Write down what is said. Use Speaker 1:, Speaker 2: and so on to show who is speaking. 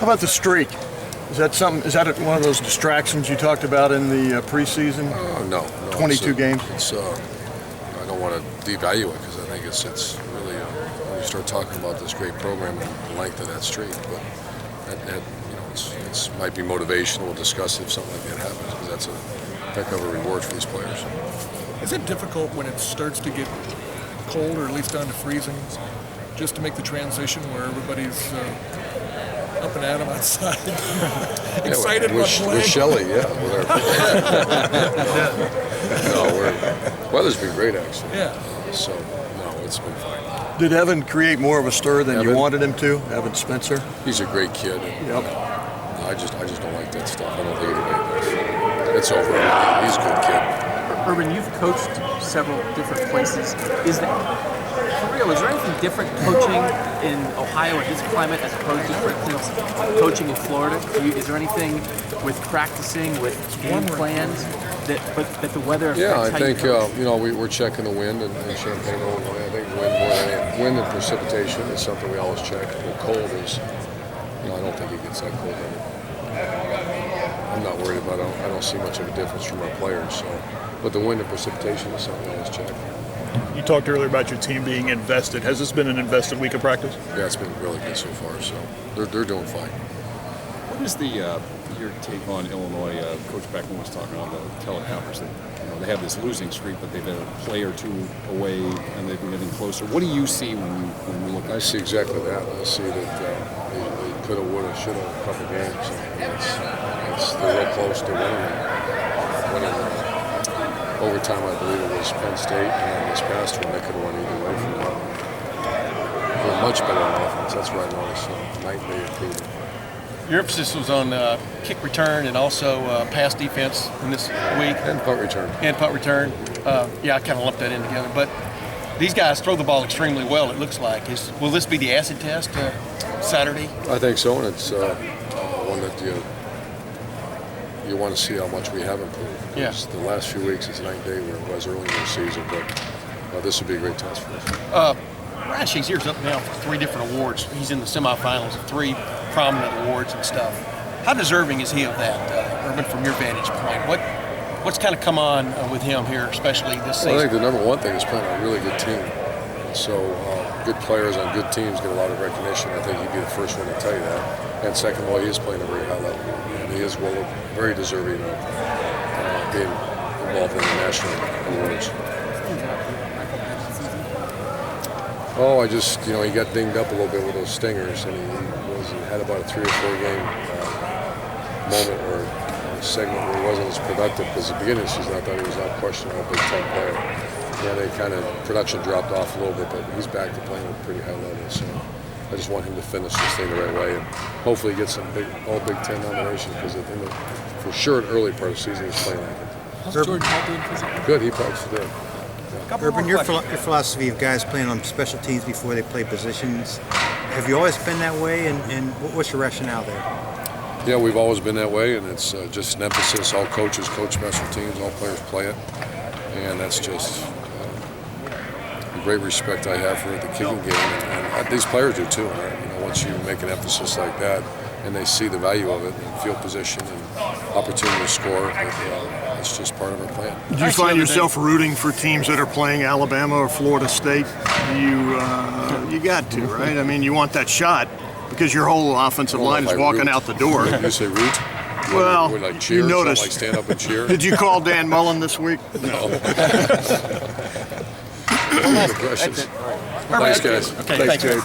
Speaker 1: How about the streak? Is that something? Is that one of those distractions you talked about in the preseason?
Speaker 2: No.
Speaker 1: 22 games.
Speaker 2: It's I don't want to devalue it because I think it's really when you start talking about this great program and the length of that streak. But it's might be motivation. We'll discuss if something like that happens because that's a heck of a reward for these players.
Speaker 3: Is it difficult when it starts to get cold or at least down to freezing, just to make the transition where everybody's up and at 'em outside, excited about playing?
Speaker 2: With Shelley, yeah. Weather's been great actually.
Speaker 3: Yeah.
Speaker 2: So no, it's been fine.
Speaker 1: Did Evan create more of a stir than you wanted him to? Evan Spencer.
Speaker 2: He's a great kid. And,
Speaker 1: Yep.
Speaker 2: I just don't like that stuff. I don't think anybody does. It's over. He's a good kid.
Speaker 4: Urban, you've coached several different places. Is there anything different coaching in Ohio in this climate as opposed to, for instance, coaching in Florida? Is there anything with practicing, with game plans, that the weather affects
Speaker 2: Yeah, I
Speaker 4: how
Speaker 2: think
Speaker 4: you coach?
Speaker 2: we're checking the wind and Champaign, Illinois. I think wind and precipitation is something we always check. The cold is, I don't think it gets that cold. I'm not worried about it. I don't see much of a difference from our players. So, but the wind and precipitation is something we always check.
Speaker 5: You talked earlier about your team being invested. Has this been an invested week of practice?
Speaker 2: Yeah, it's been really good so far. So they're doing fine.
Speaker 6: What is your take on Illinois? Coach Beckman was talking on the teleconference that they have this losing streak, but they've been a play or two away and they've been getting closer. What do you see when you look at it?
Speaker 2: I see exactly that. I see that they could have, would have, should have a couple games. They're real close to winning overtime. I believe it was Penn State, and this past one they could have won either way from that. They're much better on offense. That's what I noticed. Night and day improvement.
Speaker 7: Your emphasis was on kick return and also pass defense in this week.
Speaker 2: And punt return.
Speaker 7: And punt return. I kind of lumped that in together. But these guys throw the ball extremely well, it looks like. Will this be the acid test Saturday?
Speaker 2: I think so, and it's one that you want to see how much we have improved.
Speaker 7: Yeah.
Speaker 2: The last few weeks it's night and day where it was early in the season, but this would be a great test for us.
Speaker 7: Ryan Shazier's up now for 3 different awards. He's in the semifinals of 3 prominent awards and stuff. How deserving is he of that, Urban, from your vantage point? What's kind of come on with him here, especially this season?
Speaker 2: I think the number one thing is playing a really good team. So good players on good teams get a lot of recognition. I think he'd be the first one to tell you that. And second of all, he is playing at a very high level. And he is very deserving of being involved in the national awards. Oh, he got dinged up a little bit with those stingers, and he had about a 3 or 4 game moment or segment where he wasn't as productive. Because at the beginning of the season, I thought he was out questioning a big time player. Yeah, they kind of production dropped off a little bit, but he's back to playing at a pretty high level. So I just want him to finish this thing the right way, and hopefully get some all Big Ten nominations. Because for sure, in the early part of the season, he's playing like it.
Speaker 3: How's Jordan Hall doing physically?
Speaker 2: Good, he practiced today.
Speaker 8: Urban, your philosophy of guys playing on special teams before they play positions, have you always been that way, and what's your rationale there?
Speaker 2: Yeah, we've always been that way, and it's just an emphasis. All coaches coach special teams, all players play it, and that's just the great respect I have for the kicking game, and these players do too. Once you make an emphasis like that, and they see the value of it, and field position and opportunity to score, it's just part of our plan.
Speaker 1: Do you find yourself rooting for teams that are playing Alabama or Florida State? You got to, right? I mean, you want that shot because your whole offensive line is walking out the door.
Speaker 2: You say root?
Speaker 1: Well,
Speaker 2: like cheer,
Speaker 1: you noticed.
Speaker 2: like stand up and cheer?
Speaker 1: Did you call Dan Mullen this week?
Speaker 2: No. Good questions. Thanks, guys.
Speaker 7: Okay, thanks, Jay.